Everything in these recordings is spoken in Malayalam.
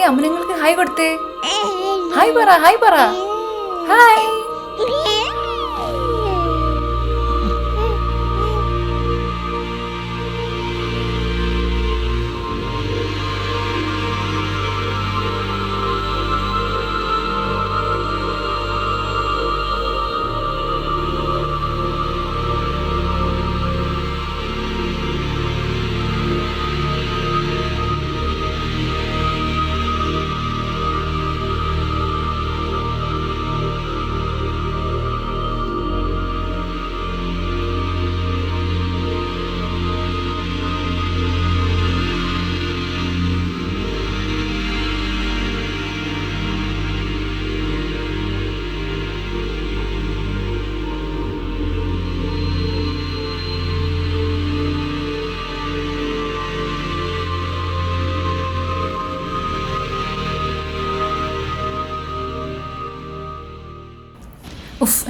അമ്മനങ്ങൾക്ക് ഹായ് കൊടുത്തേ. ഹായ് പറ, ഹായ് പറ, ഹായ്.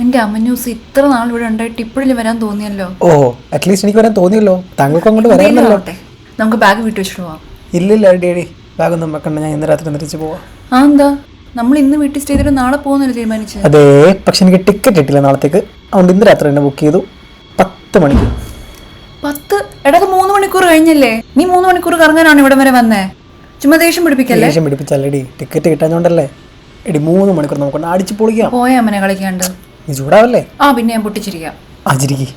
എന്റെ അമ്മ ന്യൂസ് ഇത്ര നാൾ ഇവിടെ ഉണ്ടായിട്ട് ഇപ്പോഴും വരാൻ തോന്നിയല്ലോ. ഓ അറ്റ്ലീസ്റ്റ് എനിക്ക് വരാൻ തോന്നിയല്ലോ. താങ്കൾക്ക് അങ്ങോട്ട് വരാനല്ലോ. നമുക്ക് ബാഗ് വീട്ടിൽ വെച്ചിട്ട് പോവാം. ഇല്ലില്ല ഡേഡി, ബാഗ് ഒന്നും വെക്കണ്ട. ഞാൻ ഇന്ന് രാത്രി തിരിച്ചു പോവാം. ആ എന്താ, നമ്മൾ ഇന്ന് വീട്ടിൽ സ്റ്റേ ചെയ്തിട്ട് നാളെ പോകുന്നല്ലേ തീരുമാനിച്ചത്? അതെ, പക്ഷെ എനിക്ക് ടിക്കറ്റ് കിട്ടില്ല നാളത്തേക്ക്. അതുകൊണ്ട് ഇന്ന് രാത്രി തന്നെ ബുക്ക് ചെയ്തു. 10 മണിക്ക്. 10? എടാ 3 മണിക്കൂർ കഴിഞ്ഞല്ലേ? നീ 3 മണിക്കൂർ കറങ്ങാനാണ് ഇവിടെ വരെ വന്നേ? ചുമ്മാ ദേഷ്യം പിടിപ്പിക്കല്ലേ? ദേഷ്യം പിടിപ്പിച്ചല്ലേടി, ടിക്കറ്റ് കിട്ടാഞ്ഞോണ്ടല്ലേ. എടി 3 മണിക്കൂർ നമുക്ക് അടിച്ചു പൊളിക്കാം. പോയ അമ്മനെ കളിക്കാണ്ട്. നീ ചൂടാവല്ലേ? ആ പിന്നെ ഞാൻ പൊട്ടിച്ചിരിക്കാം. ആചരിക്ക്.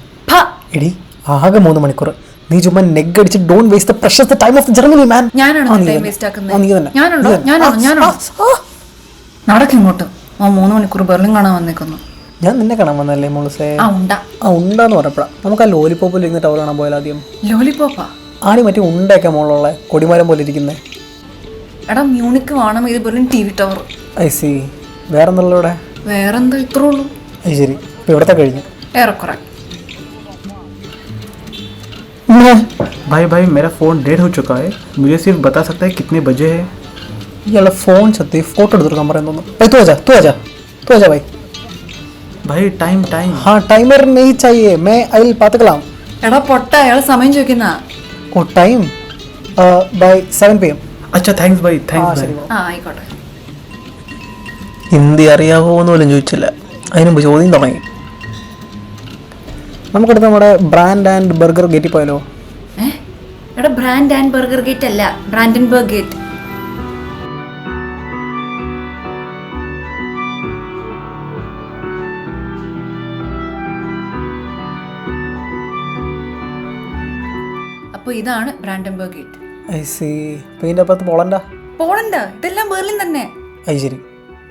എടി ആകെ 3 മണിക്കൂർ. നീ ചുമ്മാ നെഗ് അടിച്ച് don't waste the precious time of Germany man. ഞാനാണോ ടൈം വേസ്റ്റ് ആക്കുന്നത്? നീ തന്നെ. ഞാനാണോ നടക്കിങ്ങോട്ട്. ആ 3 മണിക്കൂർ ബെർലിൻ കാണാൻ വന്നേക്കുന്നു. ഞാൻ നിന്നെ കാണാൻ വന്നല്ലേ മോളസേ? ഉണ്ടാന്ന് പറഞ്ഞപ്പോഴാ നമുക്ക് ആ ലോലിപോപ്പിൽ ഇരുന്ന് ടവർ കാണാൻ പോയാൽ ആദ്യം. ലോലിപോപ്പാ? ആണി മറ്റേ ഉണ്ടൊക്കെ മോളുള്ള കൊടിമരം പോലെ ഇരിക്കുന്നേ. എടാ മ്യൂണിക്ക് വേണം, ഇത് Berlin TV tower. I see. വേറെന്നുള്ള ഇവിടെ? വേറെന്താ, ഇത്രേ ഉള്ളൂ. ശരി, ഇപ്പൊ ഇവിടത്തെ കഴിഞ്ഞു ഏറെക്കുറെ. भाई भाई मेरा फ़ोन डेड हो चुका है, मुझे सिर्फ बता सकता है कितने बजे है? ഇയാളെ ഫോൺ സത്യം ഫോട്ടോ എടുത്തെടുക്കാൻ പറയുന്നു. तू आजा भाई. भाई टाइम टाइम. हाँ टाइमर नहीं चाहिए, मैं आई बात कलाम. എടാ പൊട്ട, അയാൾ സമയം ചോദിക്കുന്ന. ഓ ടൈം ബൈ 7 PM. अच्छा थैंक्स भाई, थैंक्स भाई. ആ ആയിക്കോട്ടെ. ഹിന്ദി അറിയാവോ എന്ന് പോലും ചോദിച്ചില്ല, അതിന് മുമ്പ് ചോദ്യം തുടങ്ങി. നമുക്കടുത്ത് നമ്മുടെ ബ്രാൻഡ് ആൻഡ് ബർഗർ ഗേറ്റിൽ പോയാലോ? എടാ ബ്രാൻഡ് ആൻഡ് ബർഗർ ഗേറ്റ് അല്ല, ബ്രാൻഡൻബർഗ് ഗേറ്റ്. അപ്പൊ ഇതാണ് ബ്രാൻഡൻബർഗ് ഗേറ്റ്. I C. പിന്നെ ഇതിൻ്റെ അപ്പുറത്ത് പോളണ്ട്. ഇതെല്ലാം ബെർലിൻ തന്നെ. ഐ ശരി.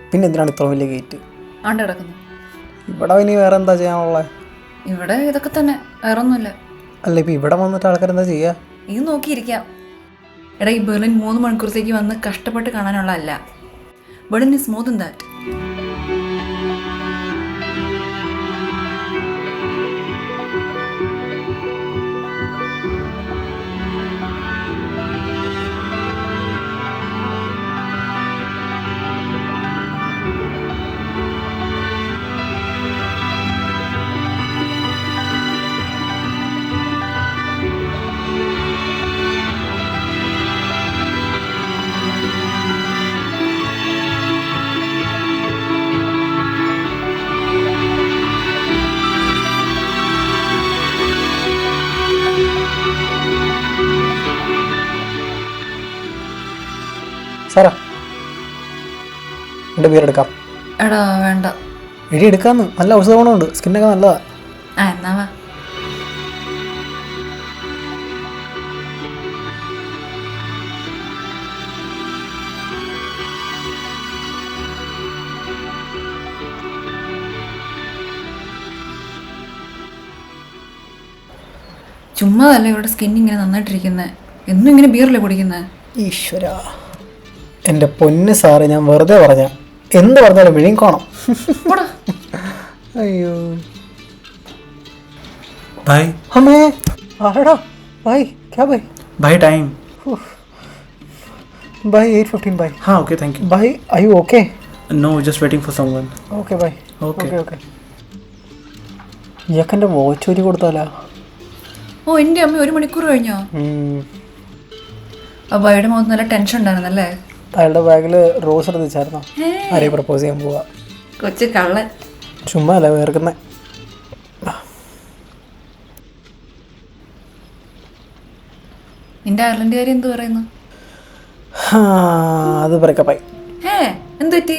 പിന്നെ എന്തിനാണ് ഇത്ര വലിയ ഗേറ്റ് ആണ്ട് കിടക്കുന്നു? ഇവിടെ ഇനി വേറെ എന്താ ചെയ്യാനുള്ളത്? ഇവിടെ ഇതൊക്കെ തന്നെ, വേറൊന്നുമില്ല. അല്ല ഇപ്പം ഇവിടെ വന്നിട്ട് ആൾക്കാർ എന്താ ചെയ്യുക? ഇത് നോക്കിയിരിക്കാം. എടാ ഈ ബെർലിൻ 3 മണിക്കൂറത്തേക്ക് വന്ന് കഷ്ടപ്പെട്ട് കാണാനുള്ളതല്ല. Berlin is more than that. Sara എൻ്റെ ബിയർ എടുക്കാം. എടാ വേണ്ട. എടി എടുക്കാമെന്ന്, നല്ല ഔഷധ ഗുണമുണ്ട്, സ്കിന്നൊക്കെ നല്ലതാ. എന്നാ വാ. ചുമ്മാ അല്ലേ ഇവിടെ സ്കിൻ ഇങ്ങനെ നന്നായിട്ടിരിക്കുന്നത്. എന്നും ഇങ്ങനെ ബിയറല്ലേ കുടിക്കുന്നത്? ഈശ്വര, എൻ്റെ പൊന്ന് സാറ്, ഞാൻ വെറുതെ പറഞ്ഞ. എന്ത് പറഞ്ഞാലും വിഴിയും കാണാം. അയ്യോ भाई हमें आड़ा भाई क्या भाई भाई टाइम. भाई 8:15 भाई. हाँ ओके थैंक यू. भाई are you okay? No, just waiting for someone. Okay भाई. Okay. Okay. ഇയാക്കെൻ്റെ വാച്ച് ഊരി കൊടുത്താലോ? ഓ എൻ്റെ അമ്മ 1 മണിക്കൂർ കഴിഞ്ഞോ? ആ ബൈയുടെ മുഖത്ത് നല്ല ടെൻഷൻ ഉണ്ടായിരുന്നല്ലേ? അയാളുടെ ബാഗിൽ റോസ് എടുത്തിച്ചായിരുന്നോ? ആരെയും പ്രപ്പോസ് ചെയ്യാൻ പോവാ. കൊച്ചു കള്ളൻ. ചുമ്മാ അല്ല വേർക്കുന്നേ. നിന്റെ അയർലൻഡ് കാര്യം എന്ത് പറയുന്നു? അത് ബ്രേക്കപ്പായി. എന്ത് പറ്റി?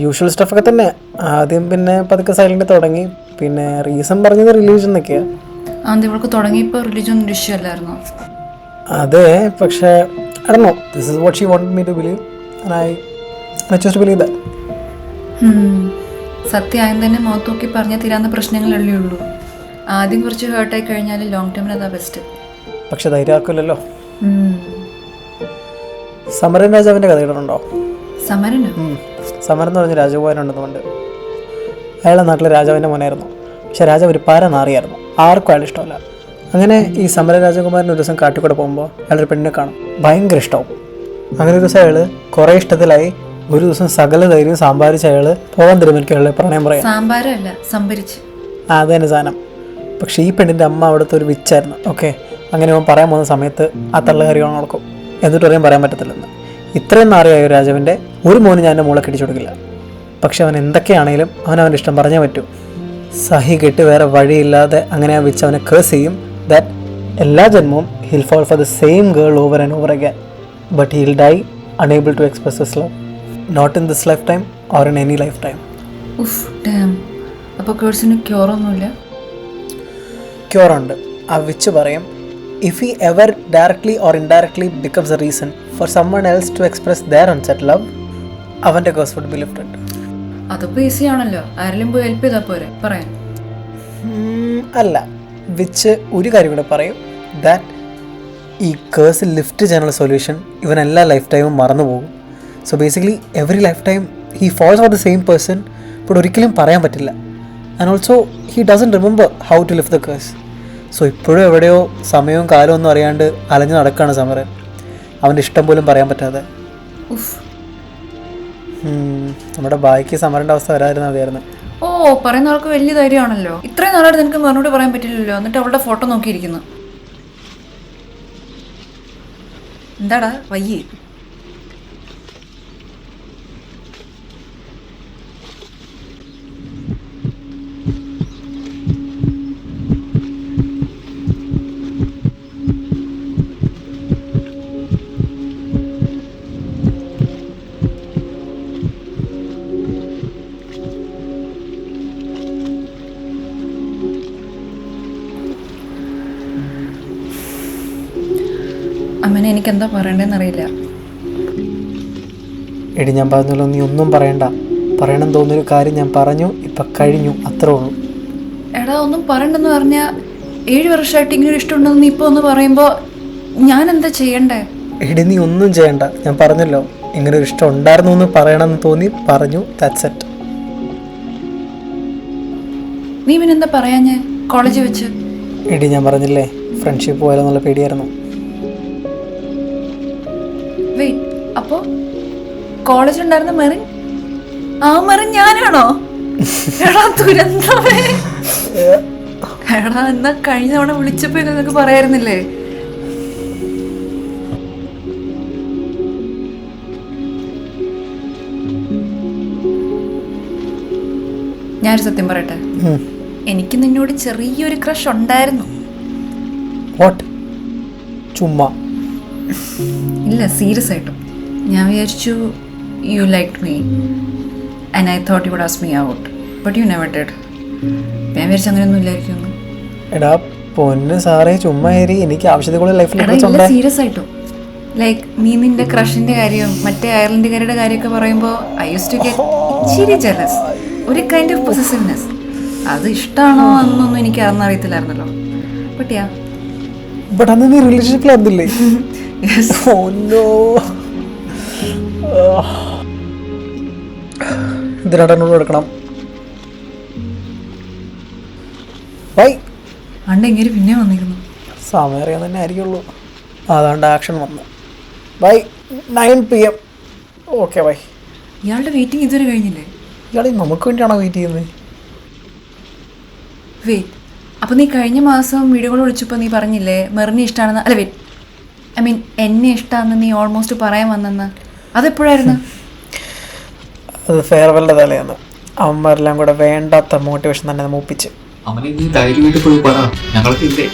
യൂഷ്വൽ സ്റ്റഫൊക്കെ തന്നെ. ആദ്യം പിന്നെ പതുക്കെ സൈലന്റ് തുടങ്ങി. പിന്നെ റീസൺ പറഞ്ഞത് റിലീജിയൻ എന്നൊക്കെയാ. അത് ഇവൾക്ക് തുടങ്ങിയപ്പോൾ റിലീജിയൻ ഒരു ഇഷ്യൂ അല്ലായിരുന്നോ? അതെ, പക്ഷേ I don't know. This is what she wanted me to believe and I chose to believe that. സത്യം തന്നെ മുഖത്ത് നോക്കി പറഞ്ഞാൽ തീരാവുന്ന പ്രശ്നങ്ങളല്ലേ ഉള്ളൂ. ആദ്യം കുറച്ച് ഹേർട്ടായി കഴിഞ്ഞാൽ ലോങ് ടൈമിൽ അതാ ബെസ്റ്റ്. പക്ഷെ ധൈര്യമാക്കില്ലല്ലോ. സമരൻ രാജാവിൻ്റെ കഥ കേട്ടിട്ടുണ്ടോ? സമരനോ? സമരൻ എന്ന് പറഞ്ഞ രാജകുമാരനുണ്ടെന്ന് പണ്ട്. അയാളുടെ നാട്ടിലെ രാജാവിൻ്റെ മോനായിരുന്നു. പക്ഷെ രാജാവ് ഒരു പരനാറിയായിരുന്നു. ആർക്കും അയാൾ ഇഷ്ടമല്ല. അങ്ങനെ ഈ സമര രാജകുമാരൻ ഒരു ദിവസം കാട്ടിക്കൂടെ പോകുമ്പോൾ അയാളൊരു പെണ്ണിനെ കാണും. ഭയങ്കര ഇഷ്ടമാവും. അങ്ങനെ ഒരു ദിവസം അയാൾ കുറേ ഇഷ്ടത്തിലായി ഒരു ദിവസം സകല ധൈര്യം സംഭാരിച്ച് അയാൾ പോകാൻ തീരുമാനിക്കും. അയാളെ പ്രണയം പറയാം. സാമ്പാരല്ല, സംഭരിച്ച്. അത് തന്നെ സാധനം. പക്ഷേ ഈ പെണ്ണിൻ്റെ അമ്മ അവിടുത്തെ ഒരു വിച്ചായിരുന്നു. ഓക്കെ, അങ്ങനെ അവൻ പറയാൻ പോകുന്ന സമയത്ത് ആ തള്ളകാരികൾ നടക്കും. എന്നിട്ട് പറയാൻ പറ്റത്തില്ലെന്ന്. ഇത്രയും നാറിയായ ഒരു രാജാവിൻ്റെ ഒരു മോന് ഞാൻ എൻ്റെ മോളെ കെട്ടിച്ചു കൊടുക്കില്ല. പക്ഷെ അവൻ എന്തൊക്കെയാണെങ്കിലും അവൻ്റെ ഇഷ്ടം പറഞ്ഞേ പറ്റൂ. സഹി കെട്ട് വേറെ വഴിയില്ലാതെ അങ്ങനെ ആ വിച്ച് അവനെ കേസ് ചെയ്യും. ദാറ്റ് എല്ലാ ജന്മവും he'll fall for the same girl over and over again, but he'll die unable to express his love, not in this lifetime or in any lifetime. അപ്പോൾ കേഴ്സിന് ക്യൂറൊന്നുമില്ല? ക്യൂറുണ്ട്. ആ വിച്ച് പറയും, if he ever directly or indirectly becomes a reason for someone else to express their unset love, അവൻ്റെ curse would be lifted. അതിപ്പോൾ ഈസി ആണല്ലോ, ആരെങ്കിലും പോയി ഹെൽപ്പ് ചെയ്താൽ പോരെ പറയാൻ. അല്ല, വിച്ച് ഒരു കാര്യം കൂടെ പറയും. ദാറ്റ് ഈ കേഴ്സ് ലിഫ്റ്റ് ചെയ്യാനുള്ള സൊല്യൂഷൻ ഇവൻ എല്ലാ ലൈഫ് ടൈമും മറന്നു പോകും. So basically every lifetime he falls for the same person. But ഒരിക്കലും പറയാൻ പറ്റില്ല. And also he doesn't remember how to lift the curse. So ഇപ്പോഴും എവിടെയോ സമയവും കാലവും ഒന്നും അറിയാണ്ട് അലഞ്ഞു നടക്കുകയാണ് സമരം. അവൻ്റെ ഇഷ്ടം പോലും പറയാൻ പറ്റാതെ. നമ്മുടെ ബാക്കി സമരൻ്റെ അവസ്ഥ വരാതിരുന്ന മതിയായിരുന്നു. ഓ, പറയുന്ന ആൾക്ക് വലിയ ധൈര്യമാണല്ലോ. ഇത്രയും നാളായിട്ട് നിനക്ക് മറുപടി പറയാൻ പറ്റില്ലല്ലോ. എന്നിട്ട് അവളുടെ ഫോട്ടോ നോക്കിയിരിക്കുന്നു. എന്താടാ വയ്യേ? അമ്മനെ എനിക്കെന്താ പറയണ്ടെന്ന് അറിയില്ല. എടി, ഞാൻ പറഞ്ഞല്ലോ, നീ ഒന്നും പറയണ്ട. പറയണം തോന്നിയൊരു കാര്യം ഞാൻ പറഞ്ഞു, ഇപ്പം കഴിഞ്ഞു, അത്രേ ഉള്ളൂ. എടാ, ഒന്നും പറയണ്ടെന്ന് പറഞ്ഞാൽ 7 വർഷമായിട്ട് ഇങ്ങനെ ഇഷ്ടമുണ്ടെന്ന് നീ ഇപ്പോൾ ഒന്ന് പറയുമ്പോൾ ഞാൻ എന്താ ചെയ്യണ്ടേ? എടി, നീ ഒന്നും ചെയ്യണ്ട. ഞാൻ പറഞ്ഞല്ലോ, ഇങ്ങനെ ഒരു ഇഷ്ടം ഉണ്ടായിരുന്നു എന്ന് പറയണമെന്ന് തോന്നി പറഞ്ഞു. That's it. നീ പിന്നെ എന്താ പറയാഞ്ഞേ കോളേജിൽ വെച്ച്? എടി, ഞാൻ പറഞ്ഞില്ലേ, ഫ്രണ്ട്ഷിപ്പ് പോയാലോ എന്നുള്ള പേടിയായിരുന്നു. വെയിറ്റ്, അപ്പോൾ കോളേജിലുണ്ടായിരുന്ന മെറിൻ, ആ മെറിൻ ഞാനാണോ? എടാ ദുരന്തമേ! എടാ, എന്നാ കഴിഞ്ഞ തവണ വിളിച്ചപ്പോൾ നിനക്ക് പറയായിരുന്നില്ലേ? ഞാനൊരു സത്യം പറയട്ടെ, എനിക്ക് നിന്നോട് ചെറിയൊരു ക്രഷ് ഉണ്ടായിരുന്നു. വാട്ട്? ചുമ്മാ? ഇല്ല, സീരിയസ് ആയിട്ടും. ഞാൻ വിചാരിച്ചു you like me and I thought you would ask me out, but you never did. ഞാൻ വിചാരിച്ചു അങ്ങനെയൊന്നും ഇല്ലായിരിക്കും. എടാ പൊന്ന് സാറേ, ചുമ്മാ ഏരി, എനിക്ക് ആവശ്യത്തിൽ കൂടെ ലൈഫിൽ സീരിയസ് ആയിട്ടും. ലൈക്ക് നീ നിന്റെ ക്രഷിന്റെ കാര്യം മറ്റേ അയർലൻഡുകാരുടെ കാര്യമൊക്കെ പറയുമ്പോൾ ഐ യൂസ് ടു ഗെറ്റ് ഇച്ചിരി ജെലസ്, ഒരു കൈൻഡ് ഓഫ് പൊസസീവ്നെസ്. അത് ഇഷ്ടമാണോ എന്നൊന്നും എനിക്ക് അറിയത്തില്ലായിരുന്നല്ലോ. But yeah. ബട്ട് അന്ന് നീ റിലേഷൻഷിപ്പിലായിരുന്നില്ലേ? ഇതിനോട് എടുക്കണം. ബൈ. അണ്ടെങ്കിലും പിന്നെ വന്നിരുന്നു. സമയം അറിയാൻ തന്നെ ആയിരിക്കുള്ളൂ. അതുകൊണ്ട് ആക്ഷൻ വന്നു. ബൈ. 9 PM. Okay bye. ഇയാളുടെ വെയിറ്റിംഗ് ഇതുവരെ കഴിഞ്ഞില്ലേ? ഇയാൾ നമുക്ക് വേണ്ടിയാണോ വെയിറ്റ് ചെയ്യുന്നത്? വെയിറ്റ്, അപ്പോൾ നീ കഴിഞ്ഞ മാസം വീഡിയോ കോൾ വിളിച്ചപ്പോൾ നീ പറഞ്ഞില്ലേ മെറിനെ ഇഷ്ടമാണെന്ന്? അല്ല വെയിറ്റ്, ഐ മീൻ എന്നെ ഇഷ്ടമാണെന്ന് നീ ഓൾമോസ്റ്റ് പറയാൻ വന്നെന്ന് അതെപ്പോഴായിരുന്നു? അത് ഫെയർവെല്ലിൻ്റെ തലേന്ന് അവന്മാരെല്ലാം കൂടെ വേണ്ടാത്ത മോട്ടിവേഷൻ തന്നെ മൂപ്പിച്ച്. അവനെ നീ ധൈര്യമായിട്ട് പോയി പറ, ഞങ്ങൾക്ക് ഇല്ലേ.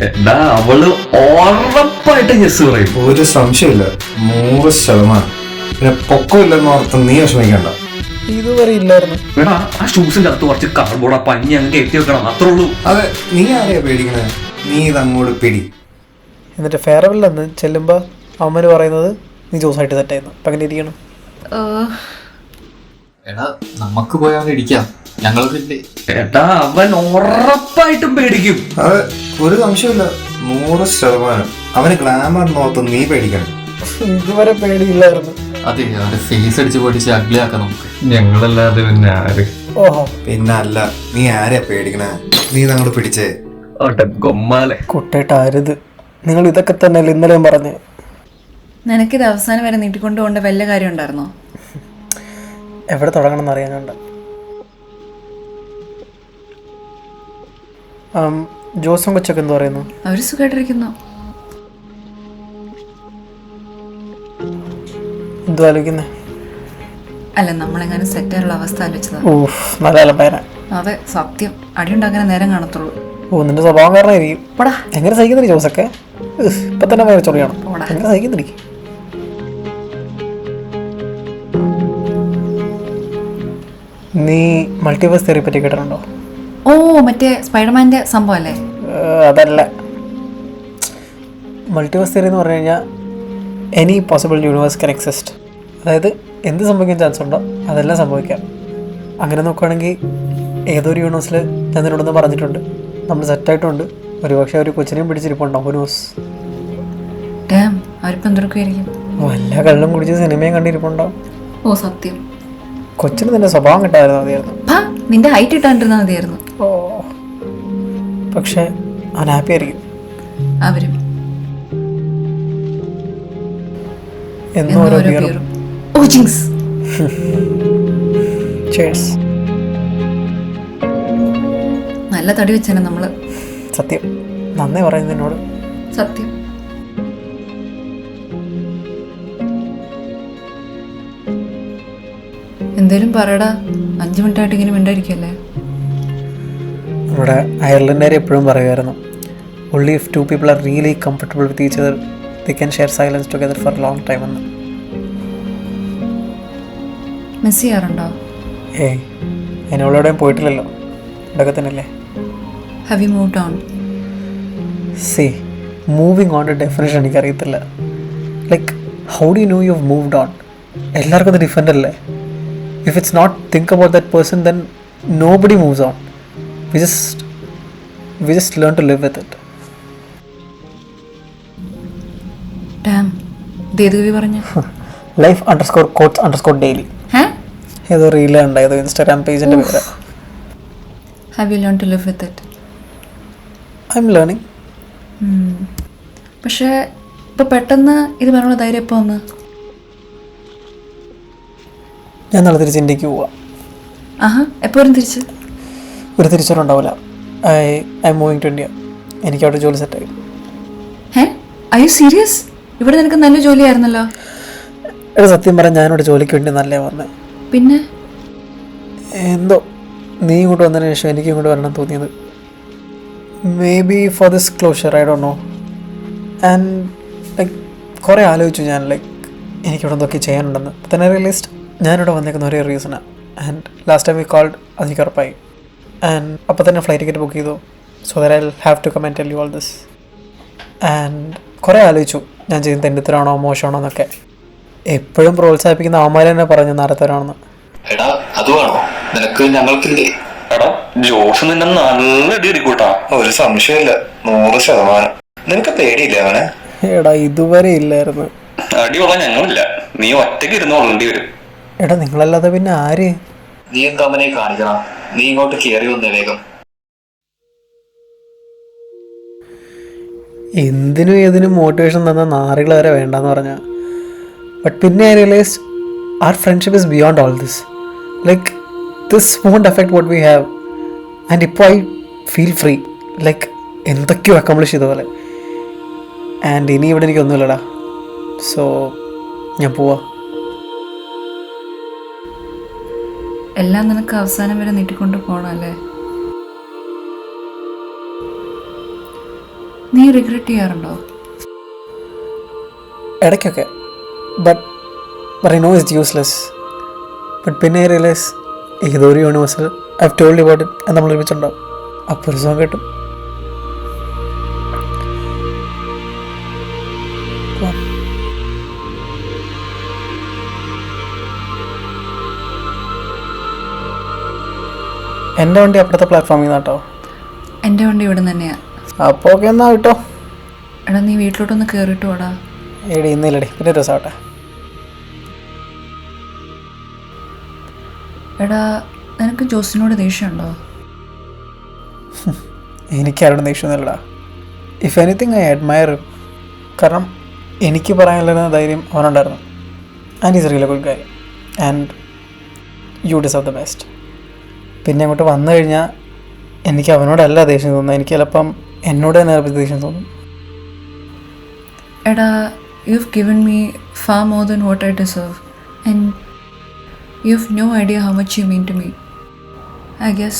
എന്താ അവള് ഉറപ്പായിട്ട് യെസ് പറയും. ഒരു സംശയമില്ല, 100%. പിന്നെ പൊക്കമില്ലെന്ന് ഓർത്ത് നീ വിഷമിക്കണ്ട. ഇതുവരെ ഇല്ലായിരുന്നു. എടാ ആ ഷൂസിന്റെ അകത്ത് കുറച്ച് കാർഡ്ബോർഡ് പഞ്ഞി അങ്ങ് കയറ്റി വെക്കണം, അത്രേ ഉള്ളൂ. അതെ, നീ ആരെയാ പേടിക്കണേ? നീ ഇതങ്ങോട്ട് പിടി. എന്നിട്ട് ഫെയർവെല്ലെന്ന് ചെല്ലുമ്പോൾ അവന്മാർ പറയുന്നത് നീ ജോസായിട്ട് തെറ്റായിരുന്നു. അപ്പം അങ്ങനെ ഇരിക്കണം. എടാ നമുക്ക് പോയി അവൻ ഇടിക്കാം, ഞങ്ങൾക്കില്ലേ. എടാ അവൻ ഉറപ്പായിട്ടും പേടിക്കും. അതെ, ഒരു സംശയമില്ല, 100%. അവന് ഗ്ലാമർ നോർത്ത് നീ പേടിക്കണം. ഇതുവരെ പേടിയില്ലായിരുന്നു. അതെ, അവന്റെ ഫേസ് അടിച്ച് പൊടിച്ച് അഗ്ലിയാക്കാം നമുക്ക്. ഞങ്ങളല്ലാതെ പിന്നെ ആര്? ഓഹോ, പിന്നെ അല്ല, നീ ആരെയാ പേടിക്കണേ? നീ ഇതങ്ങോട്ട് പിടിച്ചേ. ഗൊമ്മാലെ കുട്ടേട്ടാരുത്. നിങ്ങൾ ഇതൊക്കെ തന്നെയല്ലേ ഇന്നലെയും പറഞ്ഞ്. നിനക്കിത് അവസാനം വരെ നീട്ടിക്കൊണ്ട് പോകേണ്ട വല്ല കാര്യം ഉണ്ടായിരുന്നോ? എവിടെ തുടങ്ങണം എന്ന് അറിയാനുണ്ട്. ജോസും കൊച്ചൊക്കെ എന്ത് പറയുന്നു? അവർ സുഖമായിട്ടിരിക്കുന്നു. എന്തോ ആലോചിക്കുന്നേ? അല്ല, നമ്മളെങ്ങാനും സെറ്റായുള്ള അവസ്ഥ ആലോചിച്ചതാ. ഓഹ്, നല്ല അലമ്പയന. അതെ, സത്യം. അടിയുണ്ടാക്കാൻ നേരം കാണത്തുള്ളൂ. ഓ, നിന്റെ സ്വഭാവം കാരണമായിരിക്കും. പോടാ. എങ്ങനെ സഹിക്കുന്നില്ല ജോസൊക്കെ? ഇപ്പൊ തന്നെ ഭയങ്കര ചൊറിയാണ്. പോടാ. എങ്ങനെ സഹിക്കുന്നില്ല? നീ മൾട്ടിവേഴ്സ് തിയറി പറ്റി കേട്ടിട്ടുണ്ടോ? ഓ, മറ്റേ സ്പൈഡർമാൻ്റെ സംഭവം അല്ലേ? അതല്ല. മൾട്ടിവേഴ്സ് തിയറി എന്ന് പറഞ്ഞു കഴിഞ്ഞാൽ any possible universe can exist. അതായത് എന്ത് സംഭവിക്കാൻ ചാൻസ് ഉണ്ടോ അതെല്ലാം സംഭവിക്കാം. അങ്ങനെ നോക്കുകയാണെങ്കിൽ ഏതൊരു യൂണിവേഴ്സിൽ ഞാൻ നിന്നോടൊന്ന് പറഞ്ഞിട്ടുണ്ട്, നമ്മൾ സെറ്റായിട്ടുണ്ട്. ഒരുപക്ഷെ ഒരു കൊച്ചിനെയും പിടിച്ചിരിപ്പുണ്ടാവും. ഒരു ന്യൂസ് ഡാം, അവരിപ്പോൾ എന്തൊക്കെയായിരിക്കും? വല്ല കള്ളും കുടിച്ച് സിനിമയും കണ്ടിരിപ്പുണ്ടാവും. ഓ സത്യം. കൊച്ചിന് നിന്റെ സ്വഭാവം കിട്ടായിരുന്നു മതിയായിരുന്നു. നിന്റെ ഹൈറ്റ് ഇട്ടാണ്ടിരുന്നാൽ മതിയായിരുന്നു. ഓ, പക്ഷെ അവൻ ഹാപ്പി ആയിരിക്കും. അവരും എന്നും ഓരോ ബിയറും. ഓ ജിങ്സ്. ചേഴ്സ്. നല്ല തടി വെച്ചാണ് നമ്മള്. സത്യം, നന്ദി പറയുന്നതിനോട്. സത്യം. എന്തേലും പറയടാ, 5 മിനിറ്റായിട്ട് ഇങ്ങനെ മിണ്ടായിരിക്കല്ലേ? നമ്മുടെ അയർലൻഡുകാർ എപ്പോഴും പറയുമായിരുന്നു, only if two people are really comfortable with each other they can share silence together for a long time എന്ന്. മിസ് ചെയ്യാറുണ്ടോ? ഏയ്, അതിനോടെവിടെയും പോയിട്ടില്ലല്ലോ, ഇതൊക്കെ തന്നെയല്ലേ. Have you moved on? See, moving on definition എനിക്കറിയത്തില്ല. Like how do you know you have moved on? എല്ലാവർക്കും അത് ഡിഫറെൻ്റ് അല്ലേ. If it's not think about that person then nobody moves on. We just learn to live with it. Damn, Devi പറഞ്ഞ life_quotes_daily ഏതോ റീല ഉണ്ടായത് ഇൻസ്റ്റാഗ്രാം പേജിൻ്റെ പേര്. Have you learn to live with it? I'm learning. പക്ഷേ ഇപ്പം പെട്ടെന്ന് ഇത് പറയാനുള്ള ധൈര്യം എപ്പോൾ വന്ന്? ഞാൻ നാളെ തിരിച്ച് ഇന്ത്യക്ക് പോവാം. ആഹാ, എപ്പോഴും തിരിച്ച്? ഒരു തിരിച്ചറിവുണ്ടാവില്ല. I'm moving to India. എനിക്ക് അവിടെ ജോലി സെറ്റായി. I you serious? ഇവിടെ നിനക്ക് നല്ല ജോലിയായിരുന്നല്ലോ. എടാ സത്യം പറയാൻ ഞാനിവിടെ ജോലിക്ക് വേണ്ടി നല്ല വന്നത്. പിന്നെ എന്തോ നീ ഇങ്ങോട്ട് വന്നതിന് ശേഷം എനിക്ക് ഇങ്ങോട്ട് വരണം തോന്നിയത്. May be for this closure, I don't know. And like കുറേ ആലോചിച്ചു ഞാൻ, ലൈക്ക് എനിക്കിവിടെ എന്തൊക്കെ ചെയ്യാനുണ്ടെന്ന്. തന്നെ റിയലൈസ്ഡ് ഞാനിവിടെ വന്നേക്കുന്ന ഒരേ റീസണാണ്. And last time we called അതികറപ്പായി. ആൻഡ് അപ്പോൾ തന്നെ ഫ്ലൈറ്റ് ടിക്കറ്റ് ബുക്ക് ചെയ്തു. So that I will have to come and tell you all this. And കുറേ ആലോചിച്ചു ഞാൻ ചെയ്യുന്നത് തെണ്ടിത്തരാണോ മോശമാണോ എന്നൊക്കെ. എപ്പോഴും പ്രോത്സാഹിപ്പിക്കുന്ന അവന്മാർ തന്നെ പറഞ്ഞു നടത്തരാണെന്ന്. എടാ അതുവാണോ നിനക്ക്? ഞങ്ങൾക്കില്ലേ. എടാ ജോസ് നിന്നെ നല്ല അടികൂട്ടാ. ഒരു സംശയമില്ല, 100%. നിനക്ക് പേടിയില്ല അവനെ? എടാ ഇതുവരെ ഇല്ലായിരുന്നു. അടിയുള്ള ഞങ്ങളില്ല, നീ ഒറ്റയ്ക്ക് ഇരുന്ന് കൊള്ളേണ്ടി വരും. എടാ നിങ്ങളല്ലാതെ പിന്നെ ആര്? നീ എന്താ അവനെ കാണിക്കണം? നീ ഇങ്ങോട്ട് കയറി വന്നേ വേഗം. എന്തിനും ഏതിനും മോട്ടിവേഷൻ തന്ന നാറികൾ വരെ വേണ്ടെന്ന് പറഞ്ഞാൽ. ബട്ട് പിന്നെ I realise our friendship is beyond all this. Like this won't affect what we have. And ഇപ്പോൾ ഐ ഫീൽ ഫ്രീ. ലൈക്ക് എന്തൊക്കെയോ അക്കംപ്ലിഷ് ചെയ്ത പോലെ. ആൻഡ് ഇനി ഇവിടെ എനിക്കൊന്നുമില്ലടാ. സോ ഞാൻ പോവാ. എല്ലാം നിനക്ക് അവസാനം വരെ നീട്ടിക്കൊണ്ട് പോകണമല്ലേ? നീ റിഗ്രറ്റ് ചെയ്യാറുണ്ടോ? ഇടയ്ക്കൊക്കെ. But I know it's useless. But പിന്നെ ഐ റിയലൈസ് ഏതൊരു universal I have told about it എന്ന് നമ്മൾ ഒരുമിച്ചുണ്ടാവും. അപ്പോൾ ഒരു സുഖം കിട്ടും. എൻ്റെ വണ്ടി അപ്പുറത്തെ പ്ലാറ്റ്ഫോമിൽ നിന്ന് കേട്ടോ. എൻ്റെ വണ്ടി ഇവിടെ തന്നെയാ. അപ്പോൾ ഓക്കെ എന്നാ കേട്ടോ. എടാ നീ വീട്ടിലോട്ടൊന്ന് കയറിയിട്ട് പോടാ. എടി ഇന്നില്ലടി, പിന്നെ ഒരു ദിവസം ആവട്ടെ. എടാ നിനക്ക് ജോസിനോട് ദേഷ്യമുണ്ടോ? എനിക്കാരോടും ദേഷ്യമൊന്നുമില്ലടാ. If anything I admire. കാരണം എനിക്ക് പറയാനുള്ള ധൈര്യം അവനുണ്ടായിരുന്നു. And is really good guy and you deserve the best. പിന്നെ അങ്ങോട്ട് വന്നു കഴിഞ്ഞാൽ എനിക്ക് അവനോടല്ല ദേഷ്യം തോന്നുന്നത്, എനിക്ക് ചിലപ്പം എന്നോട് തന്നെ ദേഷ്യം തോന്നും. എടാ you've given me far more than what I deserve and you've no idea how much you mean to me. I guess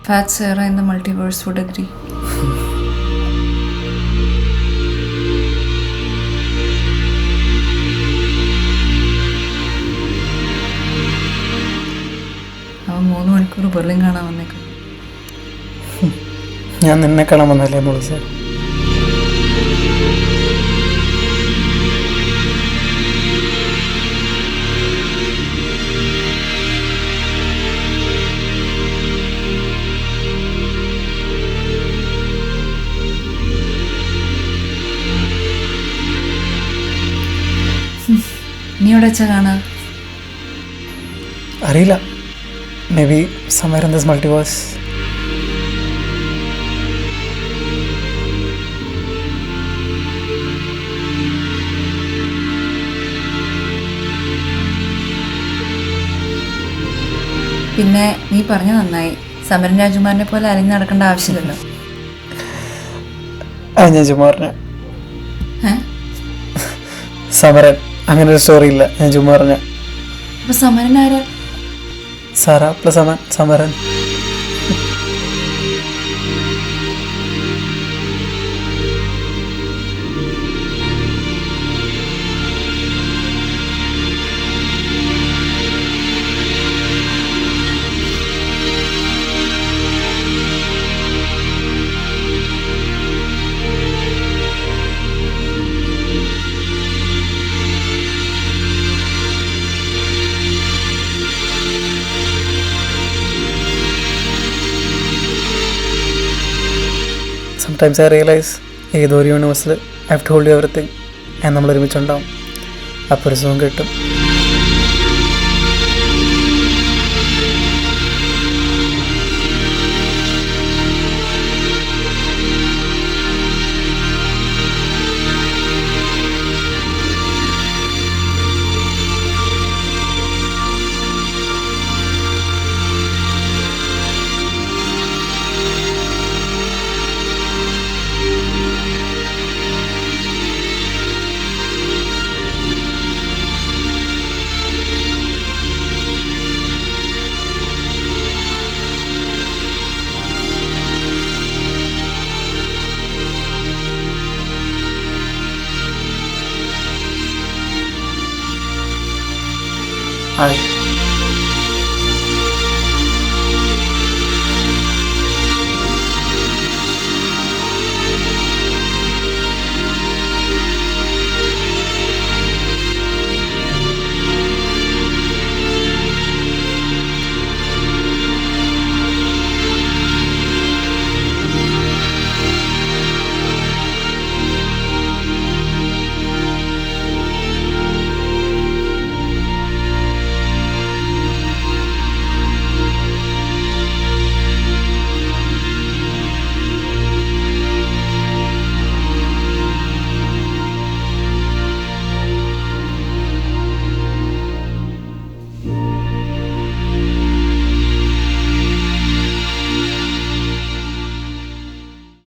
Fat Sarah in the multiverse would agree. അവൻ 3 മണിക്കൂർ ബെർലിൻ കാണാൻ വന്നേക്കും. ഞാൻ നിന്നെ കാണാൻ വന്നല്ലേ മോളിസേ. നീ എവിടെ വെച്ചാ കാണാ? അറിയില്ല. May be somewhere in this multiverse. പിന്നെ നീ പറഞ്ഞു നന്നായി. സമരൻ രാജകുമാരനെ പോലെ അലഞ്ഞു നടക്കേണ്ട ആവശ്യമില്ലല്ലോ. ഞാൻ ചുമ്മാ പറഞ്ഞ ഏ സമരൻ അങ്ങനെ ഒരു സ്റ്റോറി ഇല്ല. ഞാൻ ചുമ്മാ പറഞ്ഞ. അപ്പൊ സമരൻ ആരാ? Sara plus Aman Samaran. Sometimes I realize ഏതോ ഒരു യൂണിവേഴ്സിൽ I have told you everything എന്ന് നമ്മൾ ഒരുമിച്ചുണ്ടാവും. അപ്പോൾ ഒരു സുഖം കിട്ടും. Hi.